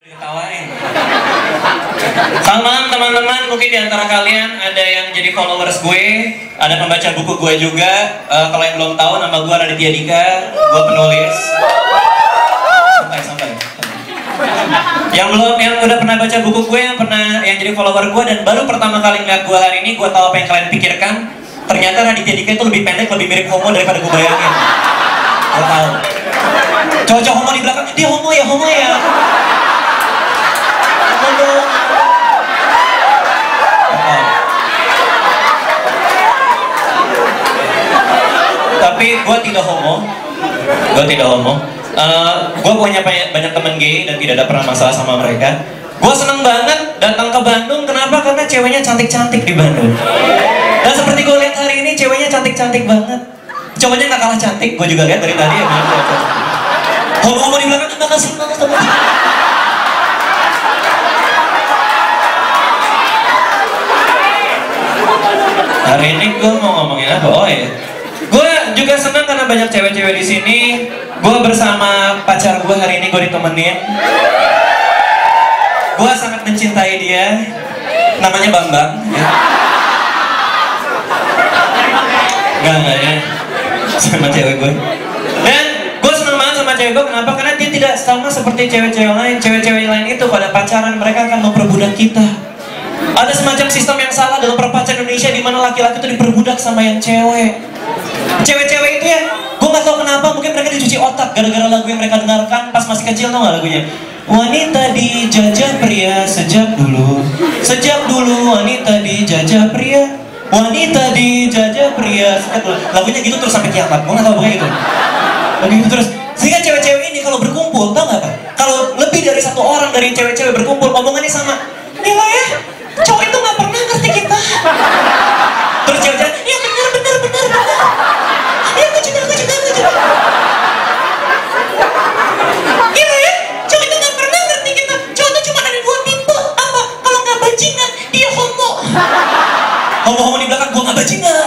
Ketawain. Selamat malam teman-teman, mungkin di antara kalian ada yang jadi followers gue, ada pembaca buku gue juga. Kalau yang belum tahu, nama gue Raditya Dika, gue penulis. Sampai. Yang udah pernah baca buku gue, yang jadi follower gue dan baru pertama kali ngeliat gue hari ini, gue tahu apa yang kalian pikirkan. Ternyata Raditya Dika itu lebih pendek, lebih mirip homo daripada gue bayangin. Gue tahu. Cowok-cowok homo di belakang, dia homo ya. Tapi gue tidak homo. Gue punya banyak temen gay dan tidak ada pernah masalah sama mereka. Gue seneng banget datang ke Bandung. Kenapa? Karena ceweknya cantik-cantik di Bandung. Dan seperti gue lihat hari ini, ceweknya cantik-cantik banget. Cowoknya gak kalah cantik. Gue juga lihat dari tadi ya. Homo-homo di belakang, makasih banget teman. Hari ini gue mau ngomongin apa? Oh ya, gue juga senang karena banyak cewek-cewek di sini. Gue bersama pacar gue hari ini, gue ditemenin. Gue sangat mencintai dia. Namanya Bambang. Ya. Enggak ya, sama cewek gue. Dan gue senang banget sama cewek gue. Kenapa? Karena dia tidak sama seperti cewek-cewek lain. Cewek-cewek lain itu pada pacaran mereka akan memperbudak kita. Ada semacam sistem yang salah dalam perpacaran Indonesia di mana laki-laki itu diperbudak sama yang cewek. Cewek-cewek itu ya, gue nggak tahu kenapa, mungkin mereka dicuci otak gara-gara lagu yang mereka dengarkan pas masih kecil, tau nggak lagunya? Wanita dijajah pria sejak dulu wanita dijajah pria, wanita dijajah pria sejak dulu. Lagunya gitu terus sampai kiamat, gue nggak tahu pokoknya gitu. Lagu gitu terus. Sehingga cewek-cewek ini kalau berkumpul, tau nggak Pak? Kalau lebih dari satu orang dari cewek-cewek berkumpul, omongannya sama. Gila ya, cowok itu gak pernah ngerti kita. Terus cewek-cewek, ya bener. Ya aku juga. Gila ya, cowok itu gak pernah ngerti kita. Cowok itu cuma ada dua tipe. Apa? Kalau gak bajingan, dia homo. Homo-homo di belakang, gue gak bajingan.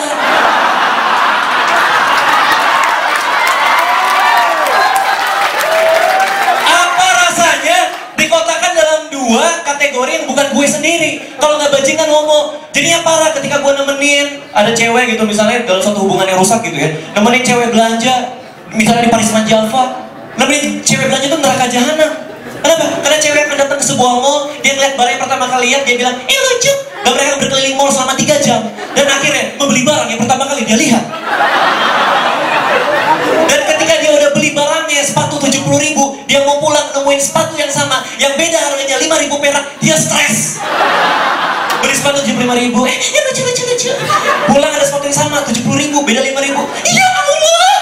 Apa rasanya dikotakan dalam dua kategori yang bukan gue sendiri? Kalau nggak bajingan homo. Jadinya parah ketika gue nemenin ada cewek gitu misalnya dalam suatu hubungan yang rusak gitu ya, nemenin cewek belanja misalnya di Parisman Jalfa, nemenin cewek belanja itu neraka jahanam. Kenapa? Karena cewek akan datang ke sebuah mall, dia ngeliat barang yang pertama kali lihat, dia bilang lucu, dan mereka berkeliling mall selama 3 jam dan akhirnya membeli barang yang pertama kali dia lihat. Dan ketika dia udah beli barangnya, sepatu 70.000, dia mau pulang nemuin sepatu yang sama, yang beda harganya 5.000 perak, dia stres. Beli sepatu 75.000, ya lucu. Pulang ada sepatu yang sama, 70.000, beda 5.000. Ya Allah.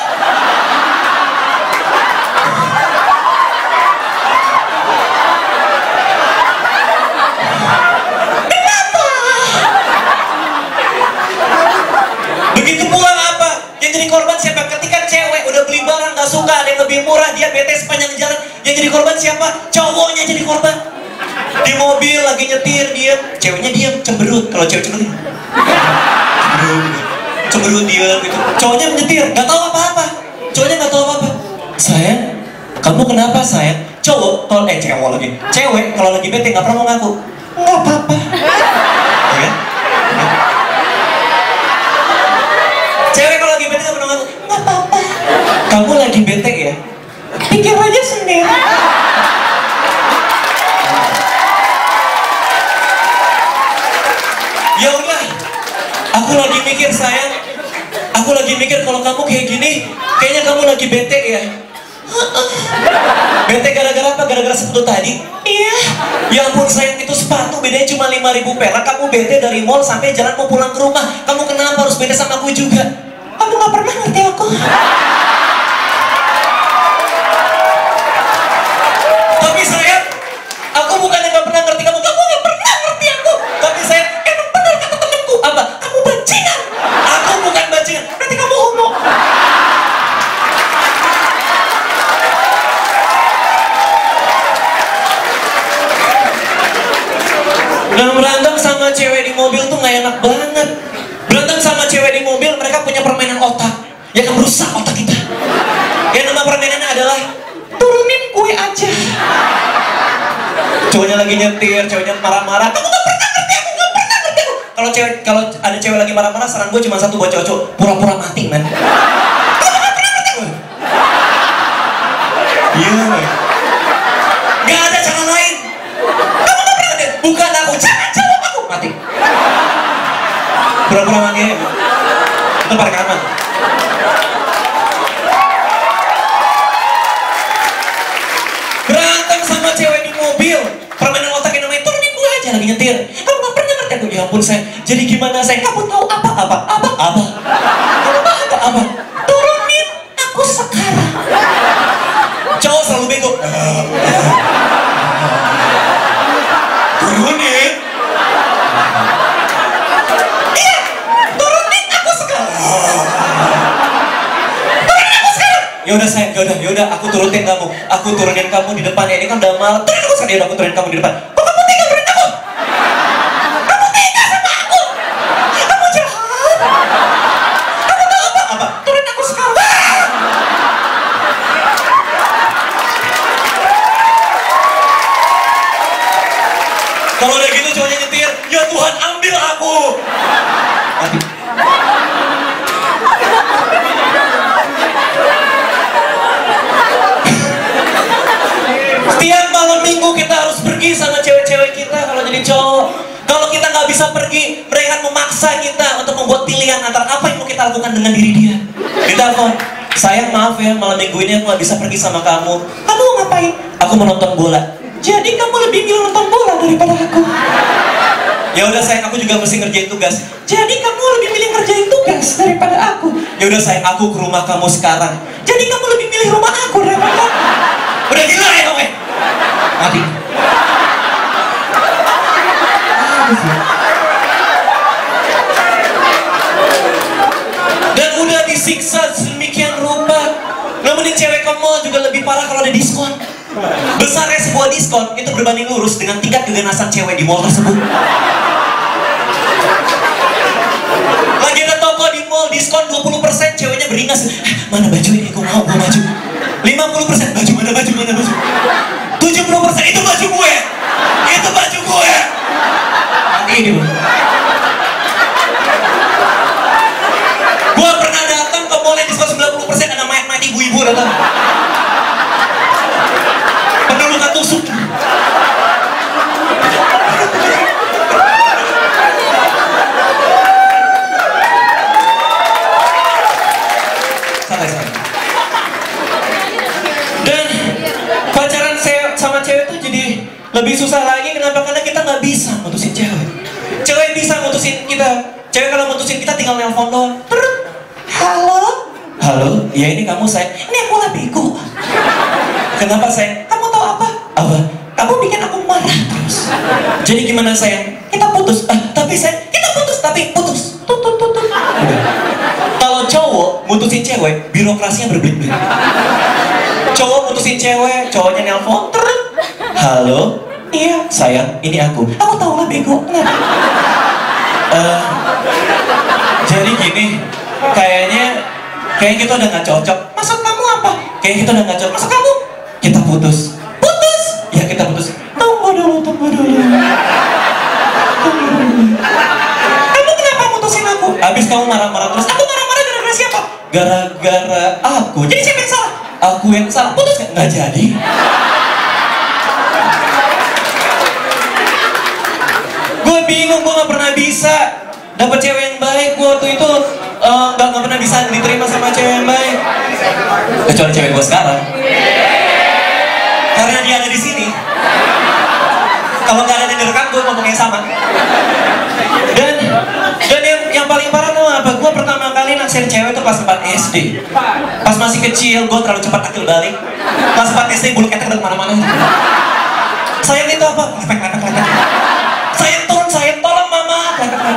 Kenapa? Begitu pula apa? Yang jadi korban siapa? Ketika cewek udah beli barang gak suka, ada yang lebih murah, dia bete sepanjang jalan. Yang jadi korban siapa? Cowoknya jadi korban. Di mobil lagi nyetir, diem, ceweknya diem, cemberut. Kalau cewek cemberut diem gitu. Cowoknya nyetir, gak tahu apa-apa. Sayang, kamu kenapa sayang? Cowok, cewek kalau lagi bete gak pernah mau ngaku. Nggak apa-apa. Ya? Cewek kalau lagi bete gak pernah ngaku. Nggak apa-apa. Kamu lagi bete ya? Pikir aja sendiri. Ya udah, aku lagi mikir sayang, aku lagi mikir kalau kamu kayak gini, kayaknya kamu lagi bete ya. Bete gara-gara apa? Gara-gara sepatu tadi? Iya. Ya ampun sayang, itu sepatu bedanya cuma 5.000 perak. Kamu bete dari mall sampai jalan mau pulang ke rumah. Kamu kenapa harus bete sama aku juga? Kamu gak pernah ngerti aku. Tapi sayang, aku bukannya gak pernah ngerti kamu. Kamu gak pernah ngerti aku. Tapi sayang, emang benar kata temanku. Apa? Kamu bajingan. Aku bukan bajingan. Berarti kamu homo. Dan berantem sama cewek di mobil tuh gak enak banget. Berantem sama cewek di mobil, mereka punya permainan otak yang merusak otak kita. Yang nama permainannya adalah turunin kue aja. Cowoknya lagi nyetir, cowoknya marah-marah. Kamu gak pernah ngerti aku, gak pernah ngerti aku. Kalau ada cewek lagi marah-marah, saran gue cuma satu buat cowok-cowok, pura-pura mati, men. Kamu gak pernah ngerti aku. Iya, men. Gak ada cara lain. Kamu gak pernah ngerti. Bukan aku, jangan jawab aku. Mati. Pura-pura mati ya. Itu paling aman. Berantem sama cewek di mobil, permainan otak yang namanya turunin gue aja lagi nyetir. Kamu gak pernah ngerti aku. Ya ampun sayang, jadi gimana sayang? Kamu tahu apa? Apa? Turunin aku sekarang. Cowok selalu bego. Turunin. Iya, turunin aku sekarang. Yaudah sayang, yaudah aku turutin kamu. Aku turunin kamu di depan ya. Ini kan udah malam. Turunin aku sekarang. Yaudah aku turunin kamu di depan. Kok kamu tinggal turunin aku? Kamu tinggal sama aku. Kamu jahat. Kamu tahu apa? Turunin aku sekarang. Kalau udah gitu cowoknya nyetir, ya Tuhan ambil aku. Mati. Setiap malam minggu kita harus pergi sama cewek-cewek kita kalau jadi cowok. Kalau kita nggak bisa pergi, mereka memaksa kita untuk membuat pilihan antara apa yang mau kita lakukan dengan diri dia. Ditelepon, sayang maaf ya malam minggu ini aku nggak bisa pergi sama kamu. Kamu mau ngapain? Aku mau nonton bola. Jadi kamu lebih milih nonton bola daripada aku. Ya udah sayang, aku juga mesti ngerjain tugas. Jadi kamu lebih milih ngerjain tugas daripada aku. Ya udah sayang, aku ke rumah kamu sekarang. Jadi kamu lebih milih rumah aku daripada aku. Udah gila ya kamu? Mati. Dan udah disiksa sedemikian rupa. Nemenin cewek ke mall juga lebih parah kalau ada diskon. Besarnya sebuah diskon itu berbanding lurus dengan tingkat keganasan cewek di mall tersebut. Lagi ada toko di mall diskon 20%, ceweknya beringas, mana baju ini, gue mau baju. 50% baju, mana baju. 70% itu baju gue. Itu baju gue. Ini bro. Gue pernah datang ke mall yang diskon 90%, ada mayat-mayat ibu-ibu datang. Penuh luka tusuk. Dan pacaran sama cewek tuh jadi lebih susah lagi. Kenapa? Karena kita nggak bisa mutusin cewek. Cewek bisa mutusin kita. Cewek kalau mutusin kita tinggal nelpon doang. Halo, ya ini kamu sayang. Ini aku lah bego. Kenapa sayang? Kamu tahu apa? Kamu bikin aku marah terus. Jadi gimana sayang? Kita putus. Tapi sayang, kita putus tapi putus. Tut. Kalau cowok mutusin cewek, birokrasinya berbelit-belit. Cowok mutusin cewek, cowoknya nelpon. Halo, iya sayang, ini aku. Aku tahu lah bego. Jadi gini, kayaknya kita udah nggak cocok. Maksud kamu apa? Kayaknya kita udah nggak cocok. Maksud kamu? Kita putus. Ya kita putus. Tunggu dulu. Kamu kenapa mutusin aku? Habis kamu marah-marah terus. Aku marah-marah gara-gara siapa? Gara-gara aku. Jadi siapa yang salah? Aku yang salah. Putus kan? Nggak jadi. Gue bingung, gue nggak pernah bisa dapet cewek yang baik. Gue waktu itu nggak pernah bisa diterima sama cewek yang baik. Kecuali cewek gue sekarang. Karena dia ada di sini. Kalau nggak ada di direkam, gue ngomong yang sama. Dan yang paling parah tuh apa? Gue pertama kali naksir cewek tuh pas 4 SD. Pas masih kecil, gue terlalu cepat akil balik. Pas 4 SD, bulu ketek udah kemana-mana. Sayang itu apa? Lepek. Sayang tolong mama. Lepek.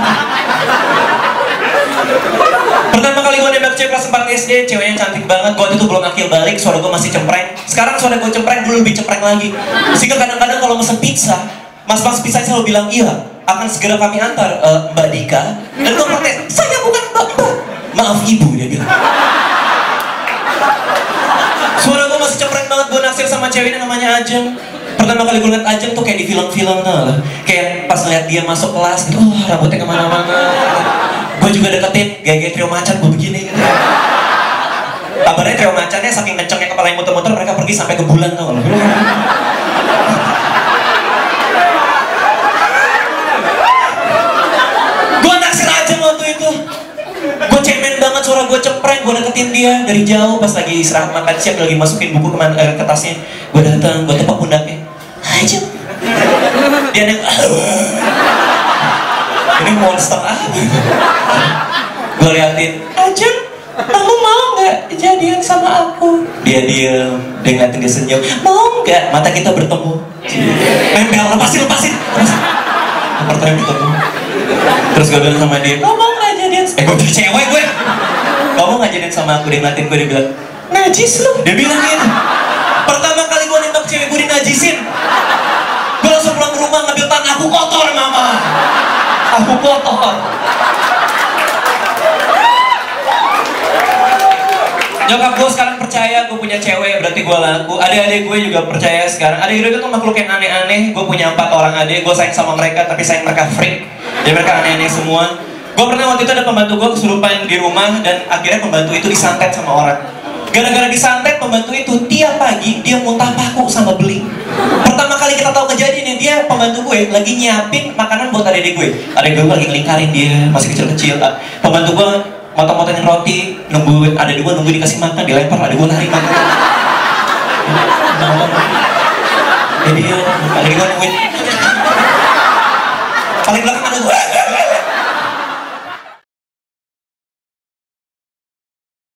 Pertama kali gue nembak cewek kelas 4 SD, ceweknya cantik banget. Gue itu belum akil balik, suara gue masih cempreng. Sekarang suara gue cempreng, dulu lebih cempreng lagi. Sehingga kadang-kadang kalau mesen pizza, mas-mas pizza selalu bilang, iya, akan segera kami antar Mbak Dika. Dan gue protes, saya bukan Mbak. Maaf ibu, dia bilang. Suara gue masih cempreng banget, gue naksir sama ceweknya namanya Ajeng. Pertama kali gue liat Ajeng tuh kayak di film-film tuh. Kayak pas liat dia masuk kelas gitu, oh rambutnya kemana-mana. Gue juga deketin, gaya-gaya trio macan gue begini gitu. Kabarnya trio macannya saking kencengnya kepala yang muter-muter, mereka pergi sampai ke bulan tuh. Gue naksir Ajeng waktu itu. Gue cemen banget, suara gue cepreng, gue deketin dia dari jauh pas lagi istirahat makan siang, lagi masukin buku ke tasnya. Gue datang, gue tepuk pundaknya. Ajeng. Dia neng, ini monster apa? Gue liatin, Ajeng, kamu mau nggak jadian sama aku? Dia diem, dia ngeliatin, dia senyum. Mau nggak? Mata kita bertemu. Nempel, lepasin. Pertanyaan bertemu. Terus gue bilang sama dia, kamu mau nggak jadian? Gue jadi cewek gue. Kamu nggak jadian sama aku? Dia ngeliatin gue, dia bilang, najis lu. Dia bilang gitu. Pertama kali gue nembak cewek gue dinajisin. Gue langsung pulang ke rumah ngambil tangan, aku kotor mama. Aku kotor. Nyokap gue sekarang percaya gue punya cewek, berarti gue laku. Adik-adik gue juga percaya sekarang. Adik-adik gue tuh makhluk yang aneh-aneh. Gue punya 4 orang adik, gue sayang sama mereka, tapi sayang mereka freak. Jadi mereka aneh-aneh semua. Gue pernah waktu itu ada pembantu gue kesurupan di rumah, dan akhirnya pembantu itu disantet sama orang. Gara-gara disantet pembantu itu, tiap pagi dia muntah paku sama beling. Pertama kali kita tahu kejadiannya, dia pembantu gue lagi nyiapin makanan buat adik gue. Adik gue lagi ngelingkarin dia, masih kecil-kecil. Pembantu gue motong-motongin roti, nunggu adik gue nunggu dikasih makan, dilempar, adik gue lari makan. Jadi adik gue nungguin. Paling belakang ada gue.